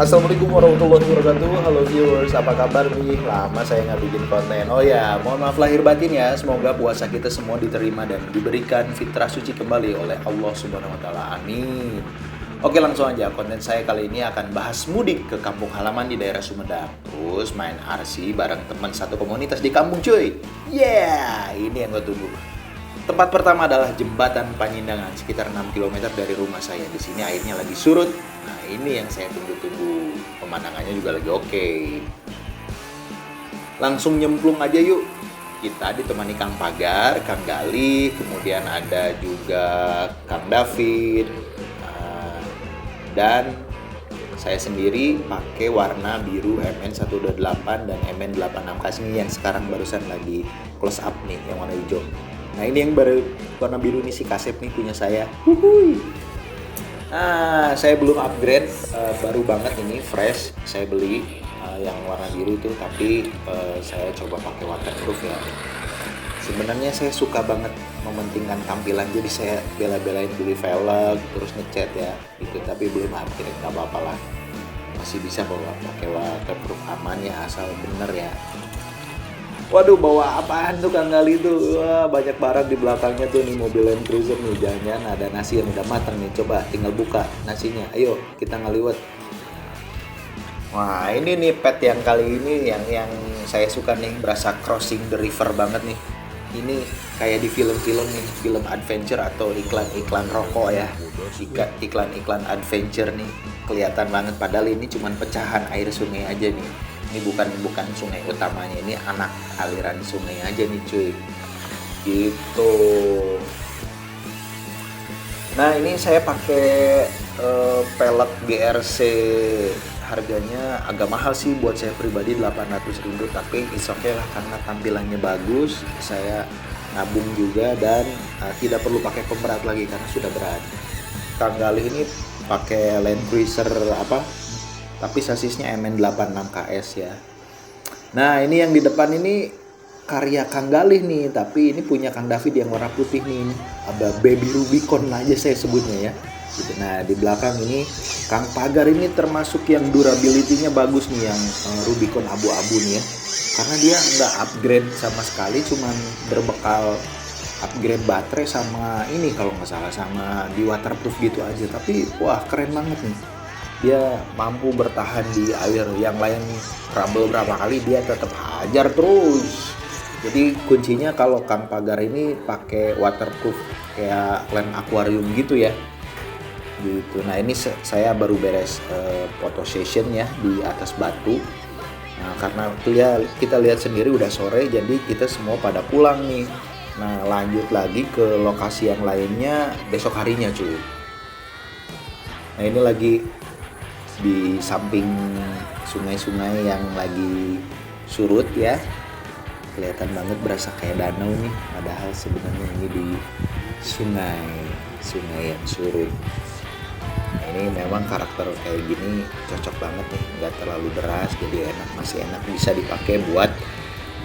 Assalamualaikum warahmatullahi wabarakatuh. Halo viewers, apa kabar nih? Lama saya nggak bikin konten. Oh ya, mohon maaf lahir batin ya. Semoga puasa kita semua diterima dan diberikan fitrah suci kembali oleh Allah Subhanahu wa taala. Amin. Oke, langsung aja. Konten saya kali ini akan bahas mudik ke kampung halaman di daerah Sumedang. Terus main RC bareng teman satu komunitas di kampung cuy. Yeah, ini yang gue tunggu. Tempat pertama adalah Jembatan Panyindangan, sekitar 6 km dari rumah saya. Di sini airnya lagi surut. Nah, ini yang saya tunggu-tunggu. Pemandangannya juga lagi oke. Langsung nyemplung aja yuk. Kita ditemani Kang Pagar, Kang Gali, kemudian ada juga Kang David. Dan saya sendiri pakai warna biru MN128 dan MN86 Kasmi yang sekarang barusan lagi close up nih, yang warna hijau. Nah, ini yang baru warna biru nih, si Kasep nih punya saya. Nah, saya belum upgrade, baru banget ini fresh saya beli yang warna biru itu, tapi saya coba pakai waterproof ya. Sebenarnya saya suka banget mementingkan tampilan, jadi saya bela-belain beli velg terus ngecat ya gitu, tapi belum upgrade, nggak apa-apa lah, masih bisa bawa pakai waterproof, aman ya, asal bener ya. Waduh, bawa apaan tuh Kang Gali tuh? Wah, banyak barang di belakangnya tuh nih, mobil Land Cruiser nih. Jangan ada nasi yang udah matang nih. Coba tinggal buka nasinya. Ayo kita ngeliwet. Wah, ini nih pet yang kali ini yang saya suka nih, berasa crossing the river banget nih. Ini kayak di film-film nih, film adventure atau iklan-iklan rokok ya. Iklan-iklan adventure nih. Kelihatan banget, padahal ini cuman pecahan air sungai aja nih. Ini bukan sungai utamanya, ini anak aliran sungai aja nih cuy. Gitu. Nah, ini saya pakai pelek GRC, harganya agak mahal sih buat saya pribadi, 800.000, tapi it's okay lah karena tampilannya bagus. Saya nabung juga dan tidak perlu pakai pemberat lagi karena sudah berat. Kang Gali ini pakai Land Cruiser tapi sasisnya MN86KS ya. Nah, ini yang di depan ini karya Kang Galih nih, tapi ini punya Kang David yang warna putih nih. Ada Baby Rubicon aja saya sebutnya ya. Gitu. Nah, di belakang ini Kang Pagar ini termasuk yang durability-nya bagus nih, yang Rubicon abu-abu nih ya. Karena dia nggak upgrade sama sekali, cuman berbekal upgrade baterai sama ini kalau nggak salah, sama di waterproof gitu aja. Tapi wah, keren banget nih. Dia mampu bertahan di air, yang lain trouble berapa kali dia tetap hajar terus. Jadi kuncinya kalau Kang Pagar ini pakai waterproof kayak Land Aquarium gitu ya. Gitu. Nah, ini saya baru beres photo session ya di atas batu. Nah, karena kita lihat sendiri udah sore, jadi kita semua pada pulang nih. Nah, lanjut lagi ke lokasi yang lainnya besok harinya cuy. Nah, ini lagi di samping sungai-sungai yang lagi surut ya, kelihatan banget berasa kayak danau nih, padahal sebenarnya ini di sungai yang surut. Nah, ini memang karakter kayak gini cocok banget nih, nggak terlalu deras, jadi masih enak, bisa dipakai buat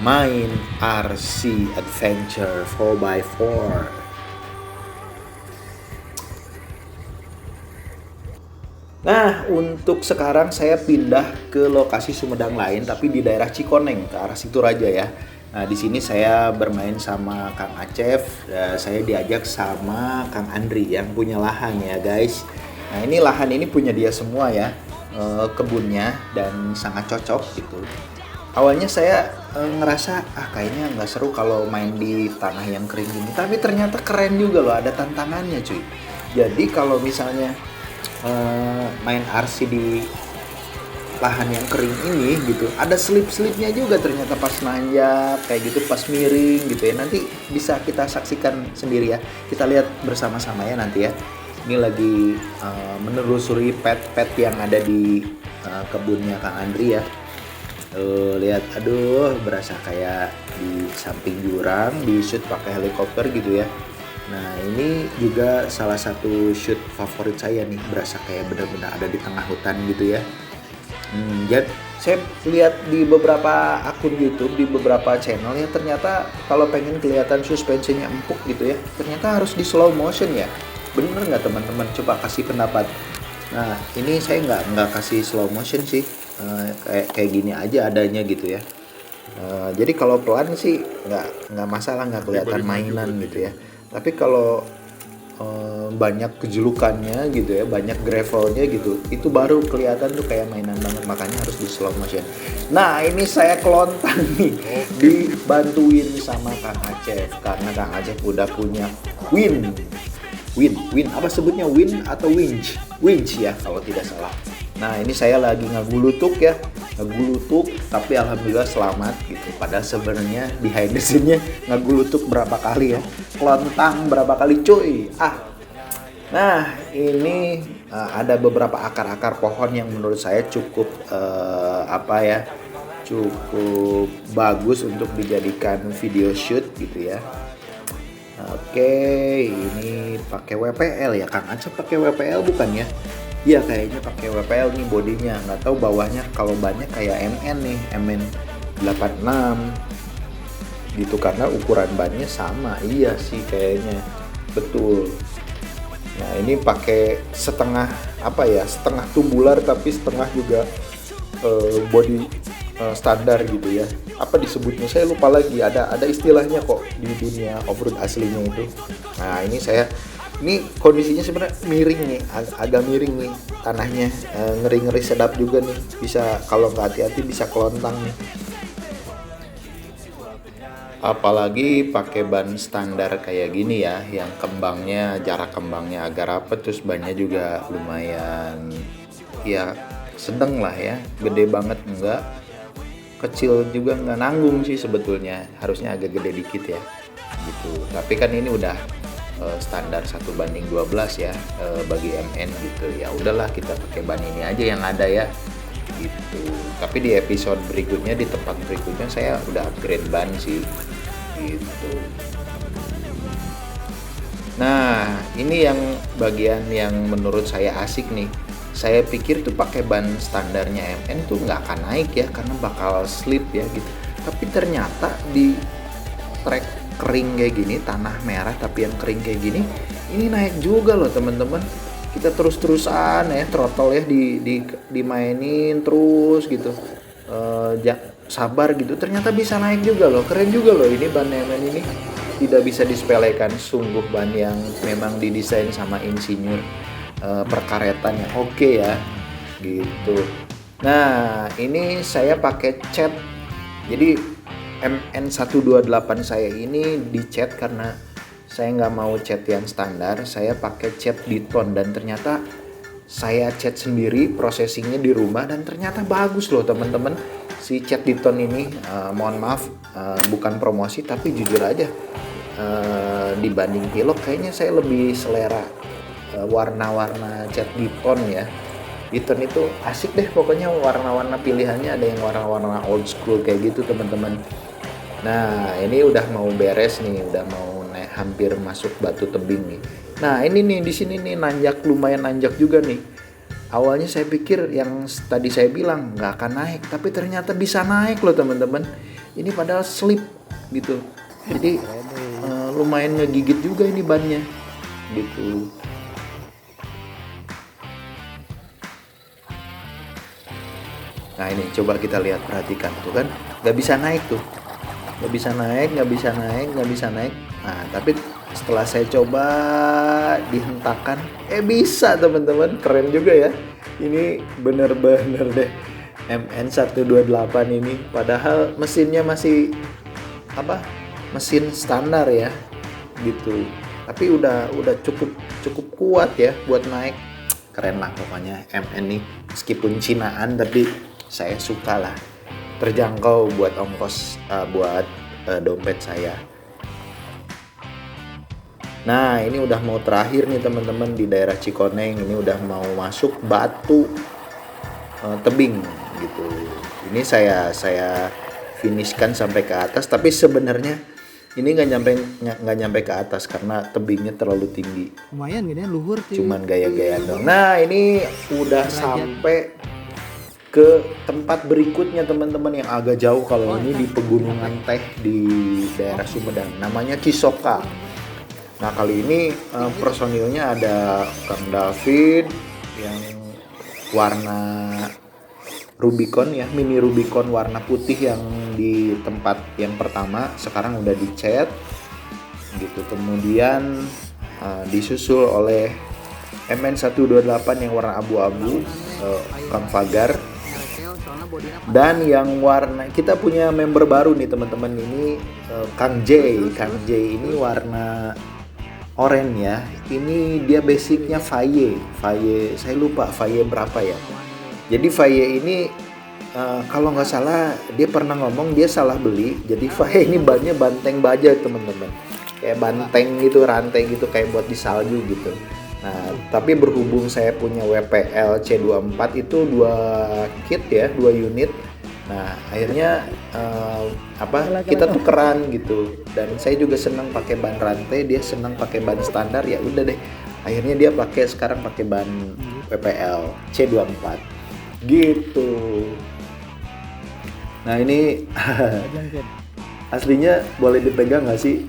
main RC adventure 4x4. Nah, untuk sekarang saya pindah ke lokasi Sumedang lain, tapi di daerah Cikoneng, ke arah Situraja ya. Nah, di sini saya bermain sama Kang Acef, saya diajak sama Kang Andri yang punya lahan ya guys. Nah, ini lahan ini punya dia semua ya, kebunnya, dan sangat cocok gitu. Awalnya saya ngerasa, kayaknya nggak seru kalau main di tanah yang kering gini, tapi ternyata keren juga loh, ada tantangannya cuy. Jadi kalau misalnya main RC di lahan yang kering ini gitu, ada slip-slipnya juga ternyata pas nanjak kayak gitu, pas miring gitu ya. Nanti bisa kita saksikan sendiri ya, kita lihat bersama-sama ya nanti ya. Ini lagi menelusuri pet yang ada di kebunnya Kang Andri ya. Lihat, aduh, berasa kayak di samping jurang, di shoot pakai helikopter gitu ya. Nah, ini juga salah satu shoot favorit saya nih, berasa kayak benar-benar ada di tengah hutan gitu ya. Jadi saya lihat di beberapa akun YouTube, di beberapa channel ya, ternyata kalau pengen kelihatan suspensinya empuk gitu ya, ternyata harus di slow motion ya. Bener nggak teman-teman? Coba kasih pendapat. Nah ini saya nggak kasih slow motion sih, kayak gini aja adanya gitu ya. Jadi kalau pelan sih nggak masalah, nggak kelihatan mainan gitu ya. Tapi kalau banyak kejulukannya gitu ya, banyak gravelnya gitu, itu baru kelihatan tuh kayak mainan banget, makanya harus di slow motion. Nah ini saya kelontang nih, dibantuin sama Kang Acef karena Kang Acef udah punya win apa sebutnya, win atau winch ya kalau tidak salah. Nah ini saya lagi ngegulutuk ya, tapi alhamdulillah selamat gitu. Padahal sebenarnya behind the scene-nya ngegulutuk berapa kali ya, kelontang berapa kali cuy. Nah ini ada beberapa akar-akar pohon yang menurut saya cukup cukup bagus untuk dijadikan video shoot gitu ya. Oke, ini pakai WPL ya, Kang Acep pakai WPL bukan ya? Iya kayaknya pakai WPL nih bodinya, nggak tahu bawahnya. Kalau bannya kayak MN nih, MN 86 gitu karena ukuran bannya sama. Iya sih kayaknya, betul. Nah ini pakai setengah setengah tubular tapi setengah juga body standar gitu ya. Apa disebutnya saya lupa lagi, ada istilahnya kok di dunia off-road aslinya itu. Nah ini kondisinya sebenarnya miring nih, agak miring nih tanahnya, ngeri sedap juga nih, bisa kalau nggak hati-hati bisa kelontang nih. Apalagi pakai ban standar kayak gini ya, yang jarak kembangnya agak rapet, terus bannya juga lumayan ya sedang lah ya, gede banget enggak, kecil juga nggak nanggung sih sebetulnya, harusnya agak gede dikit ya gitu. Tapi kan ini udah standar 1:12 ya, bagi MN gitu. Ya udahlah kita pakai ban ini aja yang ada ya gitu. Tapi di episode berikutnya, di tempat berikutnya saya udah upgrade ban sih gitu. Nah ini yang bagian yang menurut saya asik nih. Saya pikir tuh pakai ban standarnya MN tuh nggak akan naik ya, karena bakal slip ya gitu. Tapi ternyata di trek kering kayak gini, tanah merah tapi yang kering kayak gini, ini naik juga loh teman-teman. Kita terus-terusan ya throttle ya, dimainin terus gitu, sabar gitu. Ternyata bisa naik juga loh, keren juga loh ini ban MN ini. Tidak bisa disepelekan, sungguh ban yang memang didesain sama insinyur perkaretan yang oke ya gitu. Nah ini saya pakai cat, jadi MN128 saya ini dicat karena saya nggak mau cat yang standar, saya pakai cat Diton, dan ternyata saya cat sendiri, processingnya di rumah, dan ternyata bagus loh teman-teman si cat Diton ini. Mohon maaf, bukan promosi tapi jujur aja, dibanding Pilok kayaknya saya lebih selera warna-warna cat Diton ya. Diton itu asik deh pokoknya, warna-warna pilihannya ada yang warna-warna old school kayak gitu teman-teman. Nah ini udah mau beres nih, udah mau hampir masuk batu tebing nih. Nah ini nih di sini nih lumayan nanjak juga nih. Awalnya saya pikir yang tadi saya bilang nggak akan naik, tapi ternyata bisa naik loh teman-teman. Ini padahal slip gitu, jadi lumayan ngegigit juga ini bannya gitu. Nah ini coba kita lihat, perhatikan tuh kan, nggak bisa naik tuh, nggak bisa naik. Nah tapi setelah saya coba dihentakkan, bisa teman-teman, keren juga ya. Ini bener-bener deh MN128 ini, padahal mesinnya masih mesin standar ya gitu, tapi udah cukup kuat ya buat naik. Keren lah pokoknya MN nih, meskipun Cinaan tapi saya suka lah, terjangkau buat ongkos, buat dompet saya. Nah ini udah mau terakhir nih teman-teman, di daerah Cikoneng ini udah mau masuk batu tebing gitu. Ini saya finishkan sampai ke atas, tapi sebenarnya ini nggak nyampe ke atas karena tebingnya terlalu tinggi. Lumayan gini luhur sih. Cuman gaya-gaya dong. Nah ini udah sampai ke tempat berikutnya teman-teman, yang agak jauh. Kalau ini di pegunungan teh di daerah Sumedang, namanya Cisoka. Nah kali ini personilnya ada Kang David yang warna Rubicon ya, mini Rubicon warna putih yang di tempat yang pertama sekarang udah dicat gitu. Kemudian disusul oleh MN128 yang warna abu-abu, Kang Fagar. Dan yang warna, kita punya member baru nih teman-teman, ini Kang J ini warna oranye ya. Ini dia basicnya Faye, saya lupa Faye berapa ya. Jadi Faye ini kalau nggak salah dia pernah ngomong dia salah beli. Jadi Faye ini bannya banteng baja teman-teman, kayak banteng gitu, rantai gitu, kayak buat di salju gitu. Nah, tapi berhubung saya punya WPL C24 itu 2 kit ya, 2 unit. Nah, akhirnya kita tukeran gitu. Dan saya juga senang pakai ban rantai, dia senang pakai ban standar, ya udah deh. Akhirnya dia sekarang pakai ban WPL C24. Gitu. Nah, ini aslinya boleh dipegang nggak sih?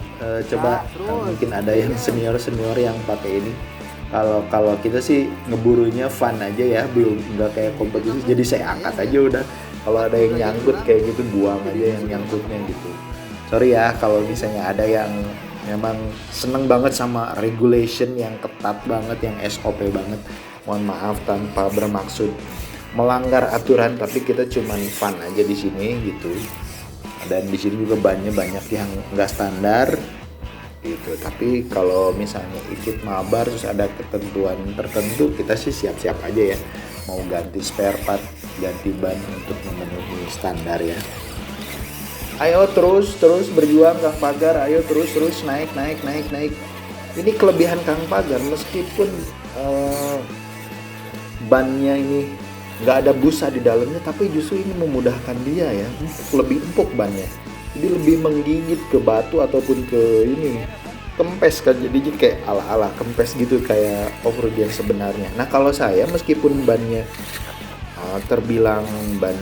Coba mungkin ada yang senior yang pakai ini. Kalau kita sih ngeburunya fun aja ya, belum nggak kayak kompetisi. Jadi saya angkat aja udah. Kalau ada yang nyangkut kayak gitu, buang aja yang nyangkutnya gitu. Sorry ya kalau misalnya ada yang memang seneng banget sama regulation yang ketat banget, yang SOP banget. Mohon maaf tanpa bermaksud melanggar aturan, tapi kita cuman fun aja di sini gitu. Dan di sini juga banyak yang nggak standar gitu. Tapi kalau misalnya ikut mabar terus ada ketentuan tertentu, kita sih siap-siap aja ya, mau ganti spare part, ganti ban untuk memenuhi standar ya. Ayo terus berjuang Kang Pagar, ayo terus naik. Ini kelebihan Kang Pagar, meskipun bannya ini nggak ada busa di dalamnya, tapi justru ini memudahkan dia ya, lebih empuk bannya. Jadi lebih menggigit ke batu ataupun ke ini kempes kan, jadi kayak ala-ala kempes gitu, kayak off-road yang sebenarnya. Nah kalau saya meskipun bannya terbilang ban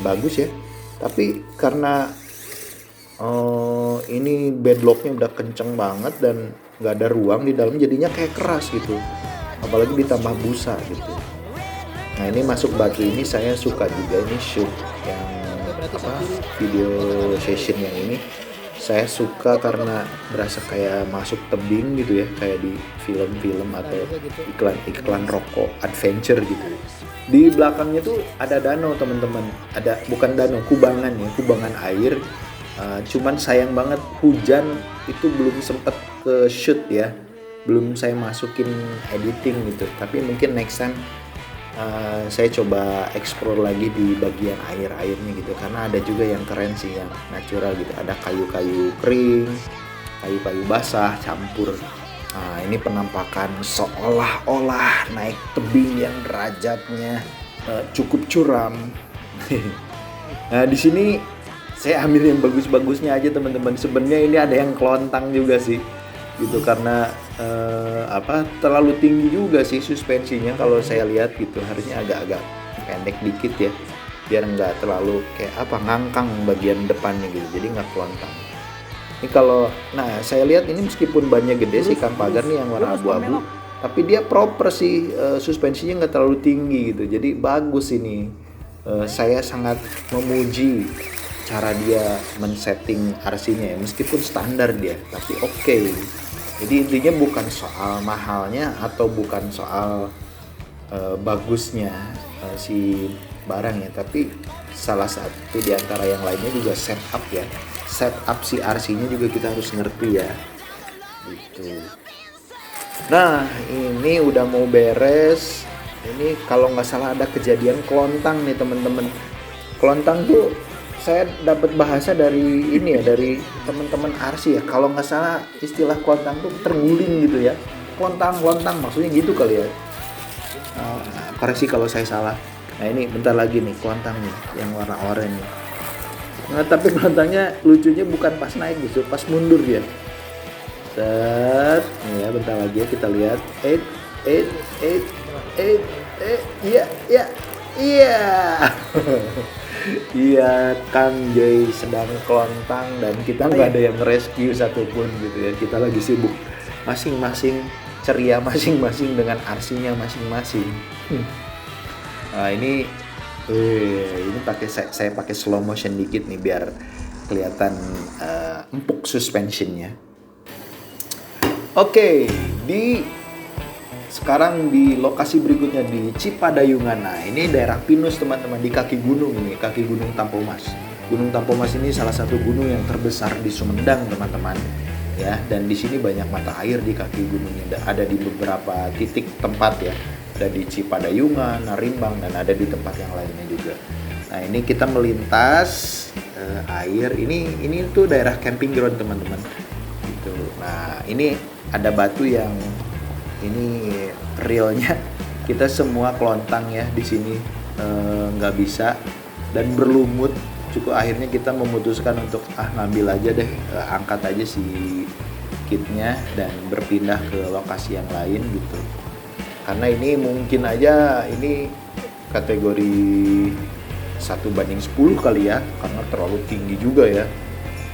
bagus ya, tapi karena ini bedlocknya udah kenceng banget dan nggak ada ruang di dalam, jadinya kayak keras gitu, apalagi ditambah busa gitu. Nah ini masuk batu ini saya suka juga, ini shoot yang video session yang ini saya suka karena berasa kayak masuk tebing gitu ya, kayak di film-film atau iklan rokok adventure gitu. Di belakangnya tuh ada danau teman-teman, bukan danau, kubangan air. Cuman sayang banget hujan itu belum sempet ke shoot ya, belum saya masukin editing gitu. Tapi mungkin next time saya coba explore lagi di bagian airnya gitu, karena ada juga yang keren sih yang natural gitu, ada kayu-kayu kering, kayu-kayu basah campur. Nah ini penampakan seolah-olah naik tebing yang derajatnya cukup curam. Nah di sini saya ambil yang bagus-bagusnya aja teman-teman. Sebenarnya ini ada yang kelontang juga sih gitu, karena terlalu tinggi juga sih suspensinya kalau saya lihat gitu. Harusnya agak-agak pendek dikit ya, biar nggak terlalu kayak ngangkang bagian depannya gitu, jadi nggak kelontang. Ini saya lihat ini meskipun bannya gede sih Kang Pagar nih yang warna abu-abu, tapi dia proper sih, suspensinya nggak terlalu tinggi gitu, jadi bagus ini. Saya sangat memuji cara dia men-setting RC-nya ya, meskipun standar dia, tapi oke. Jadi intinya bukan soal mahalnya atau bukan soal bagusnya si barang ya, tapi salah satu di antara yang lainnya juga setup ya. Setup si RC-nya juga kita harus ngerti ya. Gitu. Nah, ini udah mau beres. Ini kalau nggak salah ada kejadian kelontang nih teman-teman. Kelontang tuh saya dapat bahasa dari ini ya, dari teman-teman RC ya. Kalau nggak salah istilah kelontang tuh terguling gitu ya. Kelontang maksudnya gitu kali ya. Koreksi kalau saya salah. Nah ini bentar lagi nih kelontang nih yang warna oranye. Nah tapi kelontangnya lucunya bukan pas naik gitu, pas mundur dia. Set, nih ya bentar lagi ya kita lihat. Iya. Iya, Kang Jay sedang kelontang dan kita nggak ada yang rescue satupun gitu ya. Kita lagi sibuk masing-masing ceria masing-masing dengan arsinya masing-masing. Nah, ini saya pakai slow motion dikit nih biar kelihatan empuk suspensionnya. Oke, sekarang di lokasi berikutnya di Cipadayungan. Nah, ini daerah pinus teman-teman, di kaki gunung ini, kaki Gunung Tampomas. Gunung Tampomas ini salah satu gunung yang terbesar di Sumedang teman-teman. Ya, dan di sini banyak mata air di kaki gunungnya. Ada di beberapa titik tempat ya. Ada di Cipadayungan, Narimbang, dan ada di tempat yang lainnya juga. Nah, ini kita melintas air. Ini tuh daerah camping ground teman-teman. Gitu. Nah, ini ada batu yang ini realnya kita semua kelontang ya di sini, nggak bisa dan berlumut. Cukup akhirnya kita memutuskan untuk ngambil aja deh, angkat aja si kitnya dan berpindah ke lokasi yang lain gitu. Karena ini mungkin aja ini kategori 1:10 kali ya, karena terlalu tinggi juga ya.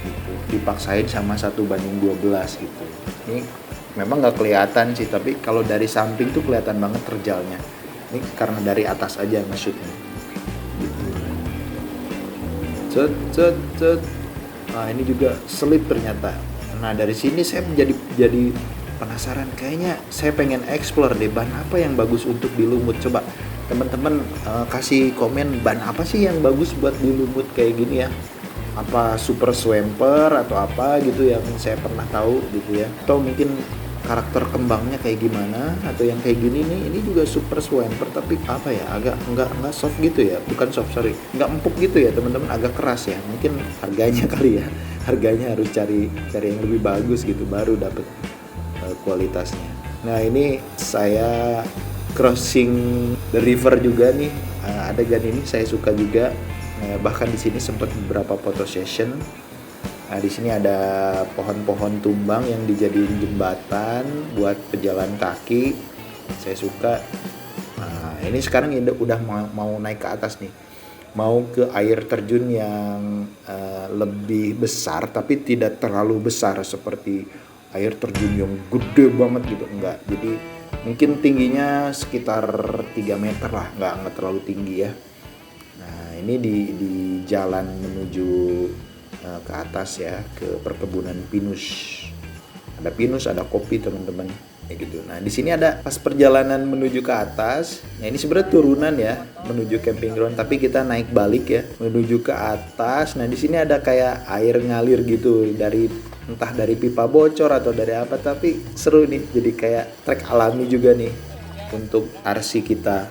Gitu. Dipaksain sama 1:12 gitu. Ini memang nggak kelihatan sih, tapi kalau dari samping tuh kelihatan banget terjalnya. Ini karena dari atas aja maksudnya. Cet. Nah, ini juga selip ternyata. Nah, dari sini saya jadi penasaran. Kayaknya saya pengen explore deh ban apa yang bagus untuk di lumut. Coba teman-teman kasih komen ban apa sih yang bagus buat di lumut kayak gini ya. Apa super swamper atau apa gitu yang saya pernah tahu gitu ya. Atau mungkin karakter kembangnya kayak gimana, atau yang kayak gini nih, ini juga super swamper tapi apa ya, agak nggak soft gitu ya, bukan soft, sorry, nggak empuk gitu ya teman-teman, agak keras ya, mungkin harganya kali ya, harganya harus cari yang lebih bagus gitu baru dapet kualitasnya. Nah, ini saya crossing the river juga nih, adegan ini saya suka juga, bahkan di sini sempat beberapa photo session. Nah, di sini ada pohon-pohon tumbang yang dijadiin jembatan buat pejalan kaki. Saya suka. Nah, ini sekarang udah mau naik ke atas nih. Mau ke air terjun yang lebih besar tapi tidak terlalu besar seperti air terjun yang gede banget gitu, enggak. Jadi mungkin tingginya sekitar 3 meter lah, enggak terlalu tinggi ya. Nah, ini di jalan menuju ke atas ya, ke perkebunan pinus. Ada pinus, ada kopi teman-teman, kayak gitu. Nah, di sini ada pas perjalanan menuju ke atas. Nah, ini sebenarnya turunan ya menuju camping ground, tapi kita naik balik ya menuju ke atas. Nah, di sini ada kayak air ngalir gitu entah dari pipa bocor atau dari apa, tapi seru nih. Jadi kayak trek alami juga nih untuk RC kita.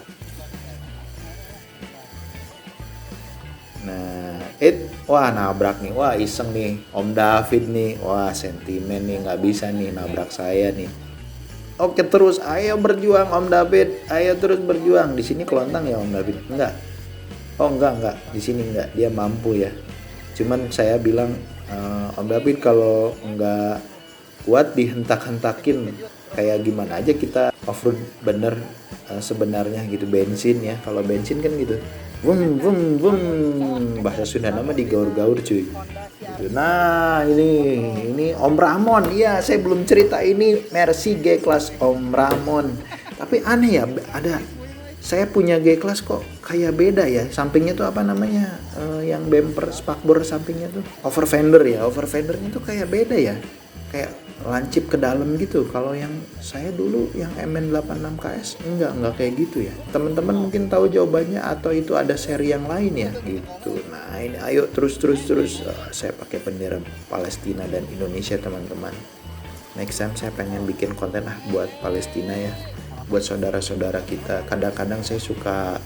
Nah, wah nabrak nih, wah iseng nih Om David nih, wah sentimen nih, nggak bisa nih nabrak saya nih. Oke, terus ayo berjuang Om David, ayo terus berjuang. Di sini kelontang ya Om David? Enggak. Oh enggak, di sini enggak, dia mampu ya. Cuman saya bilang Om David kalau enggak kuat dihentak-hentakin, kayak gimana aja kita off-road bener sebenarnya gitu, bensin ya. Kalau bensin kan gitu, vung, bahasa Sunda nama digaur-gaur cuy gitu. Nah, ini Om Ramon. Iya, saya belum cerita ini Mercy G-Class Om Ramon. Tapi aneh ya, saya punya G-Class kok kayak beda ya. Sampingnya tuh apa namanya, yang bumper spakbor sampingnya tuh over fendernya tuh kayak beda ya, kayak lancip ke dalam gitu. Kalau yang saya dulu yang MN86KS enggak kayak gitu ya. Teman-teman mungkin tahu jawabannya atau itu ada seri yang lain ya gitu. Nah, ini ayo terus saya pakai bendera Palestina dan Indonesia teman-teman. Next time saya pengen bikin konten buat Palestina ya, buat saudara-saudara kita. Kadang-kadang saya suka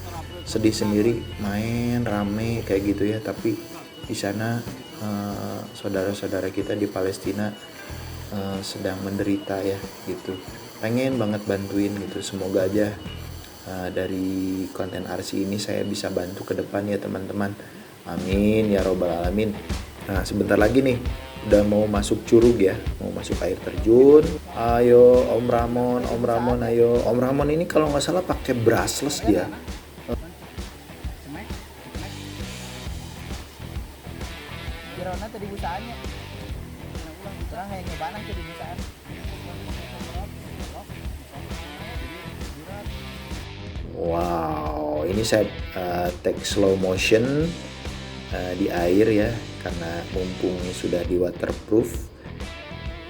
sedih sendiri main rame kayak gitu ya, tapi di sana saudara-saudara kita di Palestina sedang menderita ya gitu. Pengen banget bantuin gitu. Semoga aja dari konten RC ini saya bisa bantu ke depan ya teman-teman. Amin ya robbal alamin. Nah, sebentar lagi nih udah mau masuk curug ya, mau masuk air terjun. Ayo Om Ramon ayo. Om Ramon ini kalau nggak salah pakai brushless dia. Kirona tadi busaannya. Orang kayak nyobanan ke di busaan. Wow, ini saya take slow motion di air ya, karena mumpung sudah di waterproof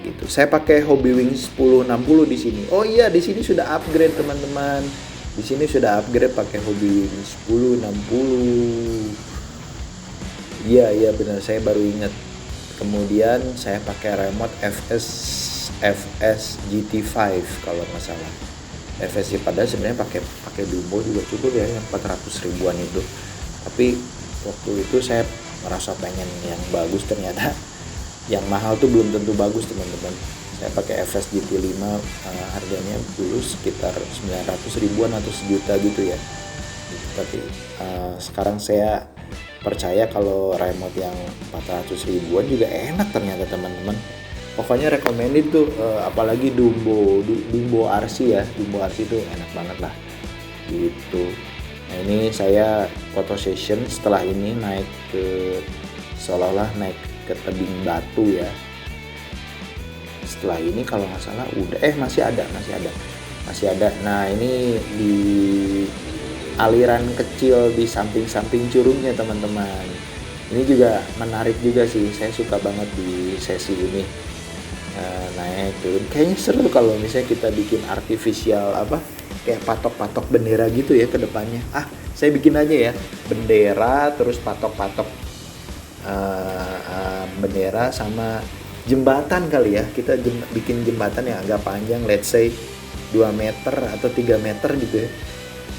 gitu. Saya pakai Hobby Wings 1060 di sini. Oh iya, di sini sudah upgrade teman-teman. Di sini sudah upgrade pakai Hobby Wings 1060. Iya benar, saya baru ingat. Kemudian saya pakai remote FS GT5 kalau nggak salah. FS padahal sebenarnya pakai Dumbo juga cukup ya, yang 400 ribuan itu. Tapi waktu itu saya merasa pengen yang bagus, ternyata yang mahal tuh belum tentu bagus teman-teman. Saya pakai FS GT5 harganya dulu sekitar 900 ribuan atau sejuta gitu ya. Tapi sekarang saya percaya kalau remote yang 400 ribuan juga enak ternyata teman-teman. Pokoknya recommended tuh, apalagi Dumbo RC ya. Dumbo RC itu enak banget lah gitu. Nah ini saya foto session, setelah ini naik ke, seolah-olah naik ke tebing batu ya. Setelah ini kalau nggak salah udah masih ada. Nah ini di aliran kecil di samping-samping curugnya teman-teman. Ini juga menarik juga sih, saya suka banget di sesi ini. Naik turun kayaknya seru kalau misalnya kita bikin artificial kayak patok-patok bendera gitu ya ke depannya. Saya bikin aja ya bendera, terus patok-patok bendera sama jembatan kali ya. Kita bikin jembatan yang agak panjang, let's say 2 meter atau 3 meter gitu ya,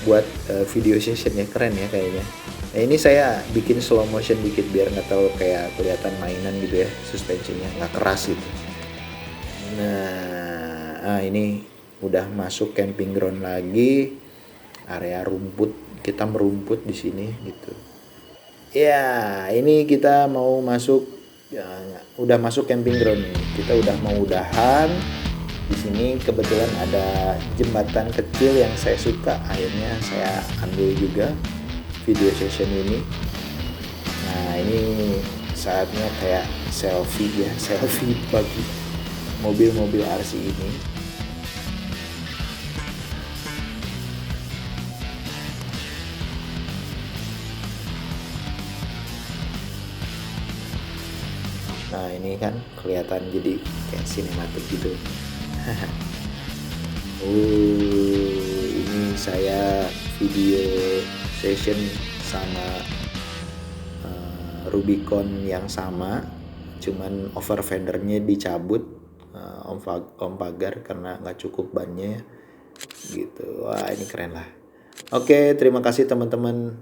buat video sessionnya. Keren ya kayaknya. Nah ini saya bikin slow motion dikit biar nggak terlalu kayak kelihatan mainan gitu ya, suspensionnya nggak keras gitu. Nah ini udah masuk camping ground lagi, area rumput, kita merumput di sini gitu. Ya ini kita mau masuk, ya, udah masuk camping ground nih. Kita udah mau udahan. Di sini kebetulan ada jembatan kecil yang saya suka, akhirnya saya ambil juga video session ini. Nah ini saatnya kayak selfie bagi mobil-mobil RC ini. Nah ini kan kelihatan jadi kayak sinematik gitu. Ini saya video session sama Rubicon yang sama, cuman over fendernya dicabut, om pagar karena nggak cukup bannya gitu. Wah ini keren lah. Oke, terima kasih teman-teman